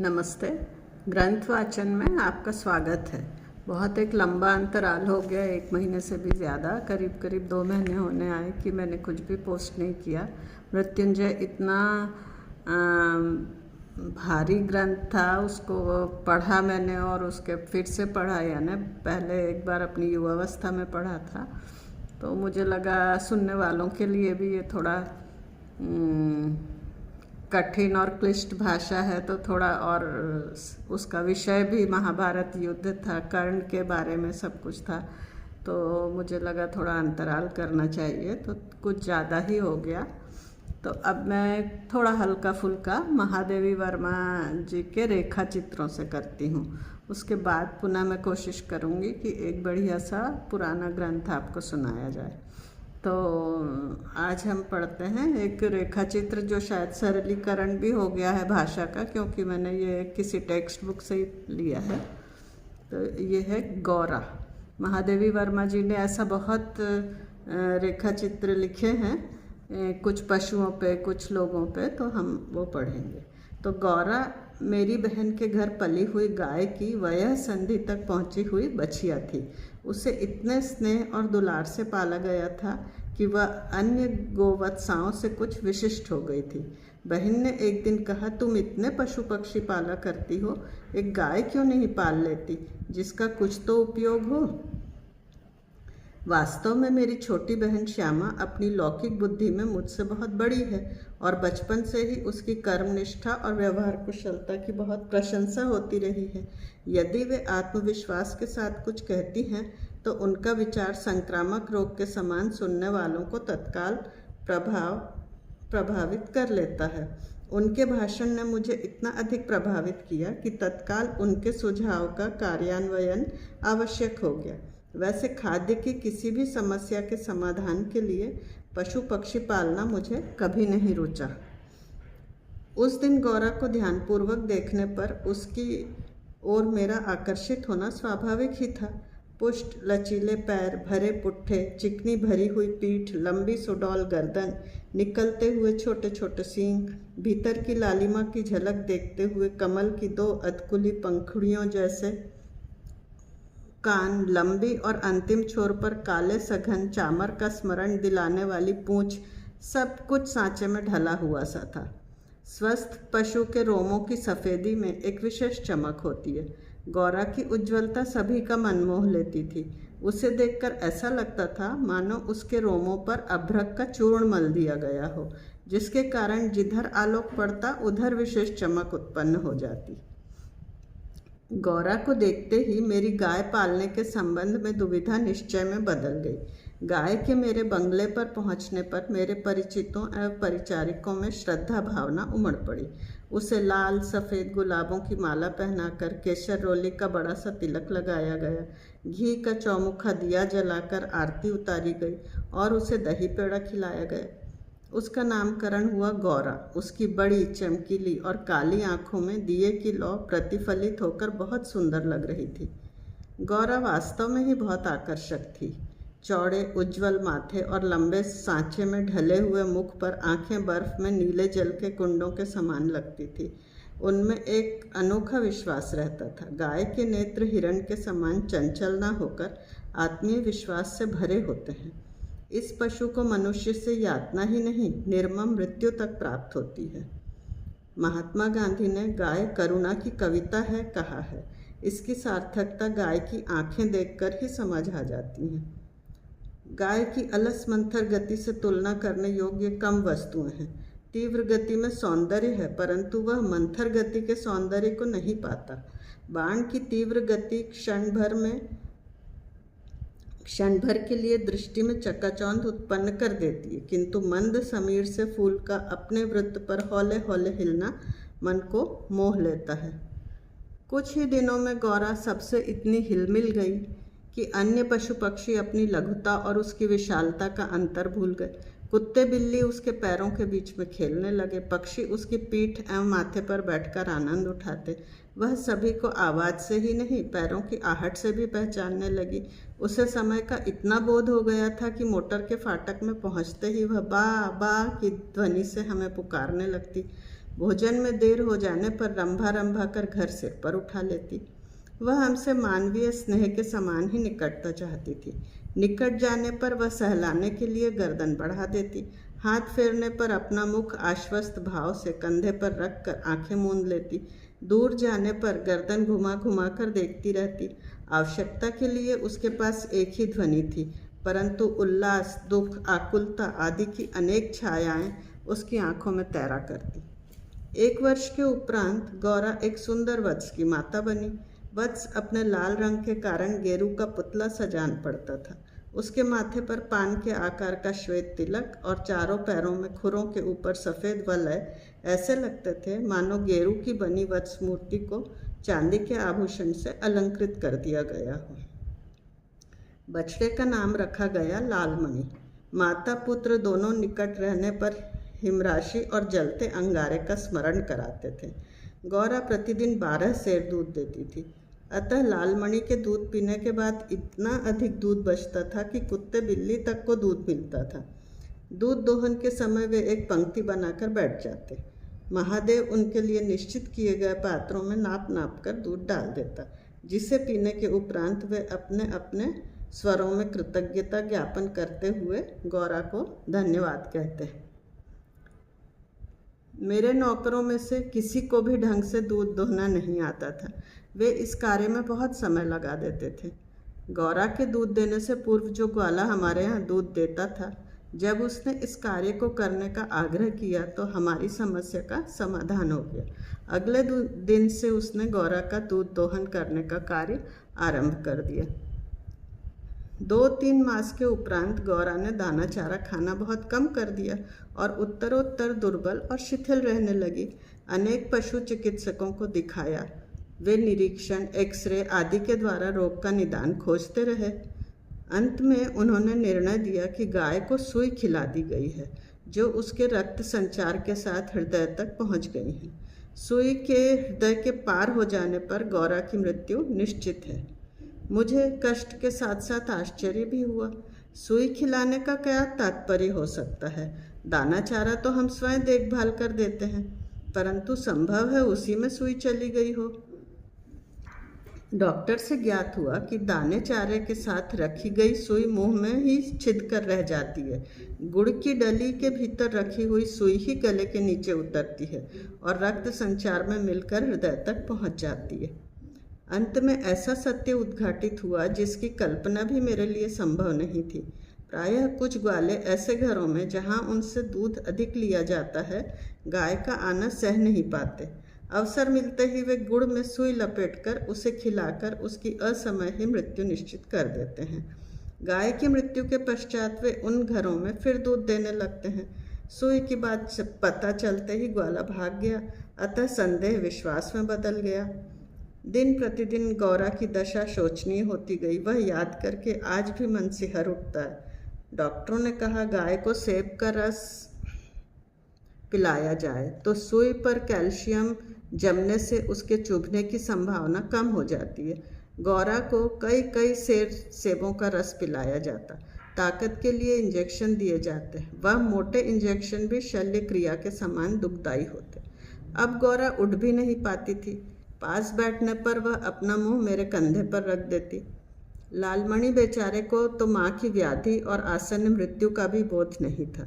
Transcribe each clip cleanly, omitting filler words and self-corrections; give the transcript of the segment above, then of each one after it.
नमस्ते। ग्रंथ वाचन में आपका स्वागत है। बहुत एक लंबा अंतराल हो गया, 1 महीने से भी ज़्यादा, करीब 2 महीने होने आए कि मैंने कुछ भी पोस्ट नहीं किया। मृत्युंजय इतना भारी ग्रंथ था, उसको पढ़ा मैंने और उसके फिर से पढ़ा, यानी पहले एक बार अपनी युवावस्था में पढ़ा था, तो मुझे लगा सुनने वालों के लिए भी ये थोड़ा कठिन और क्लिष्ट भाषा है, तो थोड़ा, और उसका विषय भी महाभारत युद्ध था, कर्ण के बारे में सब कुछ था, तो मुझे लगा थोड़ा अंतराल करना चाहिए, तो कुछ ज़्यादा ही हो गया। तो अब मैं थोड़ा हल्का फुल्का महादेवी वर्मा जी के रेखा चित्रों से करती हूँ। उसके बाद पुनः मैं कोशिश करूँगी कि एक बढ़िया सा पुराना ग्रंथ आपको सुनाया जाए। तो आज हम पढ़ते हैं एक रेखा चित्र जो शायद सरलीकरण भी हो गया है भाषा का, क्योंकि मैंने ये किसी टेक्स्ट बुक से ही लिया है। तो ये है गौरा। महादेवी वर्मा जी ने ऐसा बहुत रेखा चित्र लिखे हैं, कुछ पशुओं पे, कुछ लोगों पे, तो हम वो पढ़ेंगे। तो गौरा मेरी बहन के घर पली हुई गाय की वयः संधि तक पहुंची हुई बछिया थी। उसे इतने स्नेह और दुलार से पाला गया था कि वह अन्य गोवत्साओं से कुछ विशिष्ट हो गई थी। बहन ने एक दिन कहा, तुम इतने पशु पक्षी पाला करती हो, एक गाय क्यों नहीं पाल लेती जिसका कुछ तो उपयोग हो। वास्तव में मेरी छोटी बहन श्यामा अपनी लौकिक बुद्धि में मुझसे बहुत बड़ी है और बचपन से ही उसकी कर्मनिष्ठा और व्यवहार कुशलता की बहुत प्रशंसा होती रही है। यदि वे आत्मविश्वास के साथ कुछ कहती हैं तो उनका विचार संक्रामक रोग के समान सुनने वालों को तत्काल प्रभावित कर लेता है। उनके भाषण ने मुझे इतना अधिक प्रभावित किया कि तत्काल उनके सुझाव का कार्यान्वयन आवश्यक हो गया। वैसे खाद्य की किसी भी समस्या के समाधान के लिए पशु पक्षी पालना मुझे कभी नहीं रुचा। उस दिन गौरा को ध्यानपूर्वक देखने पर उसकी ओर मेरा आकर्षित होना स्वाभाविक ही था। पुष्ट लचीले पैर, भरे पुट्ठे, चिकनी भरी हुई पीठ, लंबी सुडौल गर्दन, निकलते हुए छोटे छोटे सींग, भीतर की लालिमा की झलक देखते हुए कमल की 2 अधकुली पंखुड़ियों जैसे कान, लंबी और अंतिम छोर पर काले सघन चामर का स्मरण दिलाने वाली पूंछ, सब कुछ सांचे में ढला हुआ सा था। स्वस्थ पशु के रोमों की सफ़ेदी में एक विशेष चमक होती है। गौरा की उज्ज्वलता सभी का मन मोह लेती थी। उसे देखकर ऐसा लगता था मानो उसके रोमों पर अभ्रक का चूर्ण मल दिया गया हो, जिसके कारण जिधर आलोक पड़ता उधर विशेष चमक उत्पन्न हो जाती। गौरा को देखते ही मेरी गाय पालने के संबंध में दुविधा निश्चय में बदल गई। गाय के मेरे बंगले पर पहुंचने पर मेरे परिचितों एवं परिचारिकों में श्रद्धा भावना उमड़ पड़ी। उसे लाल सफ़ेद गुलाबों की माला पहनाकर केसर रोली का बड़ा सा तिलक लगाया गया, घी का चौमुखा दिया जलाकर आरती उतारी गई और उसे दही पेड़ा खिलाया गया। उसका नामकरण हुआ गौरा। उसकी बड़ी चमकीली और काली आंखों में दिए की लौ प्रतिफलित होकर बहुत सुंदर लग रही थी। गौरा वास्तव में ही बहुत आकर्षक थी। चौड़े उज्ज्वल माथे और लंबे सांचे में ढले हुए मुख पर आंखें बर्फ में नीले जल के कुंडों के समान लगती थी। उनमें एक अनोखा विश्वास रहता था। गाय के नेत्र हिरण के समान चंचल न होकर आत्मीय विश्वास से भरे होते हैं। इस पशु को मनुष्य से यातना ही नहीं, निर्मम मृत्यु तक प्राप्त होती है। महात्मा गांधी ने गाय करुणा की कविता है कहा है। इसकी सार्थकता गाय की आंखें देखकर ही समझ आ जाती है। गाय की अलस मंथर गति से तुलना करने योग्य कम वस्तुएं हैं। तीव्र गति में सौंदर्य है, परंतु वह मंथर गति के सौंदर्य को नहीं पाता। बाण की तीव्र गति क्षण भर के लिए दृष्टि में चकाचौंध उत्पन्न कर देती है, किंतु मंद समीर से फूल का अपने वृत्त पर हौले हौले हिलना मन को मोह लेता है। कुछ ही दिनों में गौरा सबसे इतनी हिलमिल गई कि अन्य पशु पक्षी अपनी लघुता और उसकी विशालता का अंतर भूल गए। कुत्ते बिल्ली उसके पैरों के बीच में खेलने लगे। पक्षी उसकी पीठ एवं माथे पर बैठकर आनंद उठाते। वह सभी को आवाज़ से ही नहीं, पैरों की आहट से भी पहचानने लगी। उसे समय का इतना बोध हो गया था कि मोटर के फाटक में पहुंचते ही वह बा बा की ध्वनि से हमें पुकारने लगती। भोजन में देर हो जाने पर रंभा रंभा कर घर सिर पर उठा लेती। वह हमसे मानवीय स्नेह के समान ही निकटता चाहती थी। निकट जाने पर वह सहलाने के लिए गर्दन बढ़ा देती। हाथ फेरने पर अपना मुख आश्वस्त भाव से कंधे पर रख कर आंखें मूंद लेती। दूर जाने पर गर्दन घुमा घुमा कर देखती रहती। आवश्यकता के लिए उसके पास एक ही ध्वनि थी, परंतु उल्लास, दुख, आकुलता आदि की अनेक छायाएं उसकी आंखों में तैरा करती। 1 वर्ष के उपरांत गौरा एक सुंदर वत्स की माता बनी। वत्स अपने लाल रंग के कारण गेरू का पुतला सा जान पड़ता था। उसके माथे पर पान के आकार का श्वेत तिलक और चारों पैरों में खुरों के ऊपर सफ़ेद वलय ऐसे लगते थे मानो गेरू की बनी वत्स मूर्ति को चांदी के आभूषण से अलंकृत कर दिया गया हो। बछड़े का नाम रखा गया लालमणि। माता पुत्र दोनों निकट रहने पर हिमराशि और जलते अंगारे का स्मरण कराते थे। गौरा प्रतिदिन 12 सेर दूध देती थी, अतः लालमणि के दूध पीने के बाद इतना अधिक दूध बचता था कि कुत्ते बिल्ली तक को दूध मिलता था। दूध दोहन के समय वे एक पंक्ति बनाकर बैठ जाते। महादेव उनके लिए निश्चित किए गए पात्रों में नाप नाप कर दूध डाल देता, जिसे पीने के उपरांत वे अपने अपने स्वरों में कृतज्ञता ज्ञापन करते हुए गौरा को धन्यवाद कहते। मेरे नौकरों में से किसी को भी ढंग से दूध दोहना नहीं आता था। वे इस कार्य में बहुत समय लगा देते थे। गौरा के दूध देने से पूर्व जो ग्वाला हमारे यहाँ दूध देता था, जब उसने इस कार्य को करने का आग्रह किया तो हमारी समस्या का समाधान हो गया। अगले दिन से उसने गौरा का दूध दोहन करने का कार्य आरंभ कर दिया। 2-3 मास के उपरांत गौरा ने दाना चारा खाना बहुत कम कर दिया और उत्तरोत्तर दुर्बल और शिथिल रहने लगी। अनेक पशु चिकित्सकों को दिखाया। वे निरीक्षण, एक्सरे आदि के द्वारा रोग का निदान खोजते रहे। अंत में उन्होंने निर्णय दिया कि गाय को सुई खिला दी गई है, जो उसके रक्त संचार के साथ हृदय तक पहुंच गई है। सुई के हृदय के पार हो जाने पर गौरा की मृत्यु निश्चित है। मुझे कष्ट के साथ साथ आश्चर्य भी हुआ। सुई खिलाने का क्या तात्पर्य हो सकता है? दाना चारा तो हम स्वयं देखभाल कर देते हैं, परंतु संभव है उसी में सुई चली गई हो। डॉक्टर से ज्ञात हुआ कि दाने चारे के साथ रखी गई सुई मुंह में ही छिद कर रह जाती है। गुड़ की डली के भीतर रखी हुई सुई ही गले के नीचे उतरती है और रक्त संचार में मिलकर हृदय तक पहुंच जाती है। अंत में ऐसा सत्य उद्घाटित हुआ जिसकी कल्पना भी मेरे लिए संभव नहीं थी। प्रायः कुछ ग्वाले ऐसे घरों में जहां उनसे दूध अधिक लिया जाता है, गाय का आना सह नहीं पाते। अवसर मिलते ही वे गुड़ में सुई लपेटकर उसे खिलाकर उसकी असमय ही मृत्यु निश्चित कर देते हैं। गाय की मृत्यु के पश्चात वे उन घरों में फिर दूध देने लगते हैं। सुई की बात पता चलते ही ग्वाला भाग गया, अतः संदेह विश्वास में बदल गया। दिन प्रतिदिन गौरा की दशा शोचनीय होती गई। वह याद करके आज भी मन सिहर उठता है। डॉक्टरों ने कहा गाय को सेब का रस पिलाया जाए तो सुई पर कैल्शियम जमने से उसके चुभने की संभावना कम हो जाती है। गौरा को कई सेर सेबों का रस पिलाया जाता। ताकत के लिए इंजेक्शन दिए जाते हैं। वह मोटे इंजेक्शन भी शल्य क्रिया के समान दुखदायी होते। अब गौरा उठ भी नहीं पाती थी। पास बैठने पर वह अपना मुंह मेरे कंधे पर रख देती। लालमणि बेचारे को तो माँ की व्याधि और आसन्न मृत्यु का भी बोध नहीं था।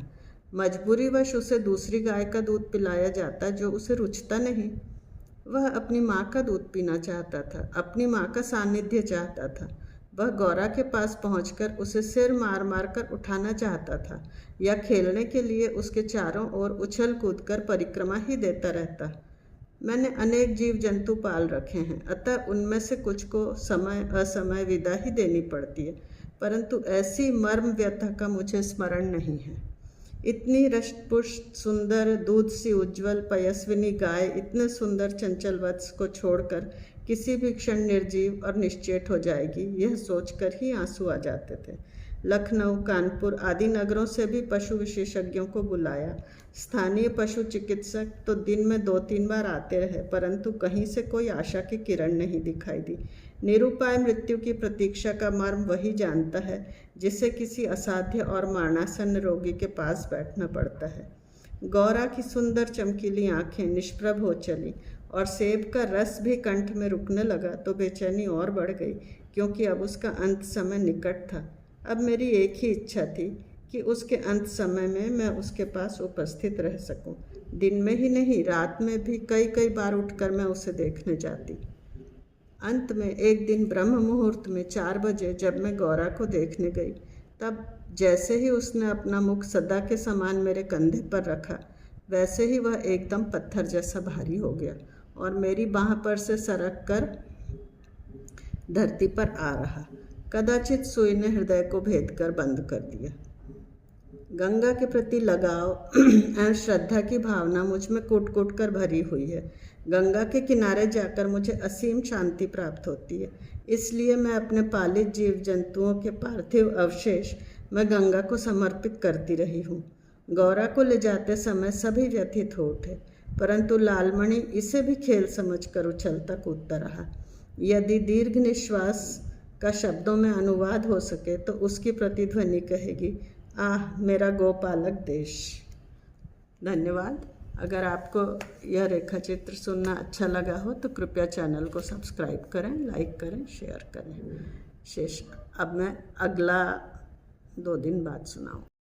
मजबूरीवश उसे दूसरी गाय का दूध पिलाया जाता जो उसे रुचता नहीं। वह अपनी माँ का दूध पीना चाहता था, अपनी माँ का सानिध्य चाहता था। वह गौरा के पास पहुंचकर उसे सिर मार मार कर उठाना चाहता था या खेलने के लिए उसके चारों ओर उछल कूद कर परिक्रमा ही देता रहता। मैंने अनेक जीव जंतु पाल रखे हैं, अतः उनमें से कुछ को समय असमय विदा ही देनी पड़ती है, परंतु ऐसी मर्म व्यथा का मुझे स्मरण नहीं है। इतनी रष्टपुष्ट, सुंदर, दूध सी उज्ज्वल पयस्विनी गाय इतने सुंदर चंचल वत्स को छोड़कर किसी भी क्षण निर्जीव और निश्चेत हो जाएगी, यह सोचकर ही आंसू आ जाते थे। लखनऊ, कानपुर आदि नगरों से भी पशु विशेषज्ञों को बुलाया। स्थानीय पशु चिकित्सक तो दिन में 2-3 बार आते रहे, परंतु कहीं से कोई आशा की किरण नहीं दिखाई दी। निरुपाय मृत्यु की प्रतीक्षा का मर्म वही जानता है जिसे किसी असाध्य और मरणासन्न रोगी के पास बैठना पड़ता है। गौरा की सुंदर चमकीली आंखें निष्प्रभ हो चली और सेब का रस भी कंठ में रुकने लगा तो बेचैनी और बढ़ गई, क्योंकि अब उसका अंत समय निकट था। अब मेरी एक ही इच्छा थी कि उसके अंत समय में मैं उसके पास उपस्थित रह सकूं। दिन में ही नहीं, रात में भी कई कई बार उठकर मैं उसे देखने जाती। अंत में एक दिन ब्रह्म मुहूर्त में 4 बजे जब मैं गौरा को देखने गई, तब जैसे ही उसने अपना मुख सदा के समान मेरे कंधे पर रखा, वैसे ही वह एकदम पत्थर जैसा भारी हो गया और मेरी बाह पर से सरक कर धरती पर आ रहा। कदाचित सुई ने हृदय को भेद कर बंद कर दिया। गंगा के प्रति लगाव और श्रद्धा की भावना मुझ में कूट कूट कर भरी हुई है। गंगा के किनारे जाकर मुझे असीम शांति प्राप्त होती है। इसलिए मैं अपने पालित जीव जंतुओं के पार्थिव अवशेष मैं गंगा को समर्पित करती रही हूँ। गौरा को ले जाते समय सभी व्यथित हो उठे, परंतु लालमणि इसे भी खेल समझकर उछलता कूदता रहा। यदि दीर्घ निश्वास का शब्दों में अनुवाद हो सके तो उसकी प्रतिध्वनि कहेगी, आह मेरा गोपालक देश। धन्यवाद। अगर आपको यह रेखा चित्र सुनना अच्छा लगा हो तो कृपया चैनल को सब्सक्राइब करें, लाइक करें, शेयर करें। शेष अब मैं अगला 2 दिन बाद सुनाऊँ।